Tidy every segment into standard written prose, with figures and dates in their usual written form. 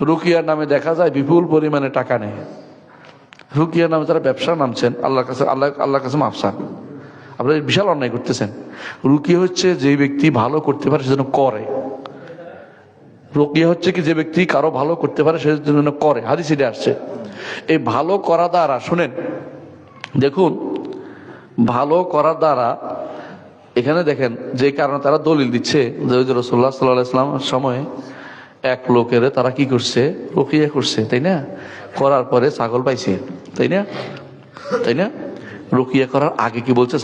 রুকিয়ার নামে দেখা যায় বিপুল পরিমাণে টাকা নেয়। রুকিয়ার নামে যারা ব্যবসা নামছেন, আল্লাহর কাছে মাফ চান, আপনারা বিশাল অন্যায় করতেছেন। রুকিয়া হচ্ছে যে ব্যক্তি ভালো করতে পারে সেজন্য করে। রুকিয়া হচ্ছে কি যে ব্যক্তি কারো ভালো করতে পারে সেজন্য করে, হাদিসে আসছে। এই ভালো করা দ্বারা, শুনেন, দেখুন, ভালো করার দ্বারা এখানে দেখেন যে কারণে তারা দলিল দিচ্ছে যে রাসূলুল্লাহ সাল্লাল্লাহু আলাইহি ওয়াসাল্লামের সময়ে এক লোকের তারা কি করছে, রুকিয়া করছে, তাই না? করার পরে ছাগল পাইছে, তাই না? তাই না? রুকিয়া করার আগে কি বলছে?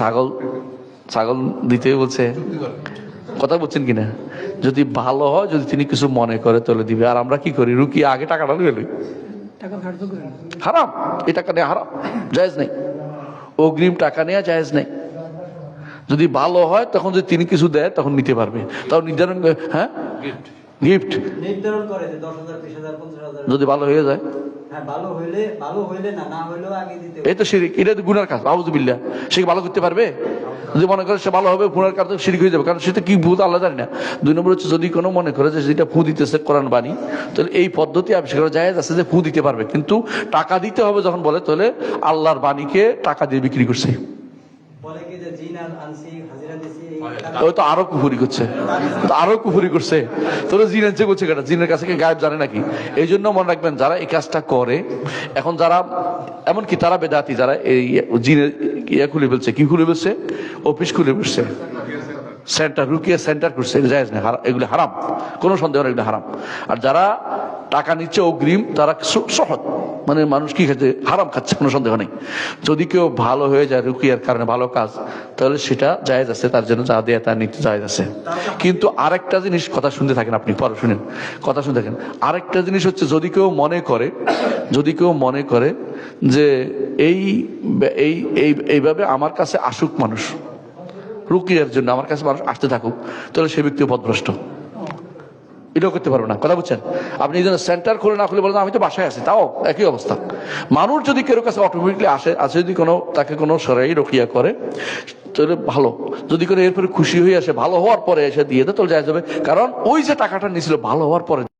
ছাগল দিতে বলছে। কথা বলছেন কিনা? যদি ভালো হয়, যদি তিনি কিছু মনে করে তাহলে দিবে। আর আমরা কি করি? রুকিয়া আগে টাকাটা নিয়ে লই, হারাম। এই টাকা নেওয়া হারাম, জায়েজ নেই। অগ্রিম টাকা নেওয়া জায়েজ নেই। যদি ভালো হয় তখন যদি তিনি কিছু দেয় তখন নিতে পারবে। তাও নির্ধারণ, হ্যাঁ, গিফট নির্ধারণ করে যে 10,000, 20,000, 50,000 যদি ভালো হয়ে যায়। হ্যাঁ, ভালো হইলে না হইলেও আগে দিতে। এই তো শিরিক, এটা তো গুনার কাজ। আউযুবিল্লাহ। সে কি ভালো করতে পারবে? যদি মনে করে সে ভালো হবে, গুনার কাজ শিরিক হয়ে যাবে, কারণ সেটা কি ভূত আল্লাহ জানে না। 2 নম্বর হচ্ছে যদি কোনো মনে করে যে যেটা ফু দিতেছে কোরআন বাণী, তাহলে এই পদ্ধতি আবিষ্কার করা জায়েজ আছে যে ফু দিতে পারবে, কিন্তু টাকা দিতে হবে যখন বলে, তাহলে আল্লাহর বাণীকে টাকা দিয়ে বিক্রি করছে। বলে কি যে জিন আনছি, হাজিরা দিছি, ওই তো আরো কুফরি করছে, আরো কুফরি করছে। তোরা জিন আনছে করছে কেটা? জিনের কাছে কি গায়েব জানে নাকি? এই জন্য মনে রাখবেন, যারা এই কাজটা করে, এখন যারা এমনকি তারা বেদাতি, যারা এই জিনের ইয়া খুলে ফেলছে, কি খুলে ফেলছে? অফিস খুলে ফেলছে, সেন্টার, রুকিয়া সেন্টার করছে, এটা জায়েজ না, এগুলো হারাম, কোনো সন্দেহ নেই, এগুলো হারাম। আর যারা টাকা নিচ্ছে অগ্রিম, তারা সহজ, মানে মানুষ কি খাচ্ছে? হারাম খাচ্ছে, কোনো সন্দেহ নেই। যদি কেউ ভালো হয়ে যায় রুকিয়ার কারণে, ভালো কাজ, তাহলে সেটা জায়েজ আছে, তার জন্য যা দেয়া তার নিতে জায়েজ আছে। কিন্তু আরেকটা জিনিস, কথা শুনতে থাকেন আপনি, পরে শুনেন, কথা শুনতে থাকেন। আরেকটা জিনিস হচ্ছে, যদি কেউ মনে করে যে এইভাবে আমার কাছে আসুক মানুষ, রুকিয়ার জন্য আমার কাছে মানুষ আসতে থাকুক, তাহলে সে ব্যক্তি পথভ্রষ্ট, এটাও করতে পারবে না। কথা বুঝছেন? আপনি এই জন্য সেন্টার খুলে না খুলে বলেন আমি তো বাসায় আছি, তাও একই অবস্থা। মানুষ যদি কেউ কাছে অটোমেটিকলি আসে, যদি কোনো তাকে কোনো সরাই রুকিয়া করে, তাহলে ভালো। যদি করে এরপরে খুশি হয়ে আসে, ভালো হওয়ার পরে এসে দিয়ে দেয়, তাহলে জায়েজ হবে। কারণ ওই যে টাকাটা নিয়েছিল ভালো হওয়ার পরে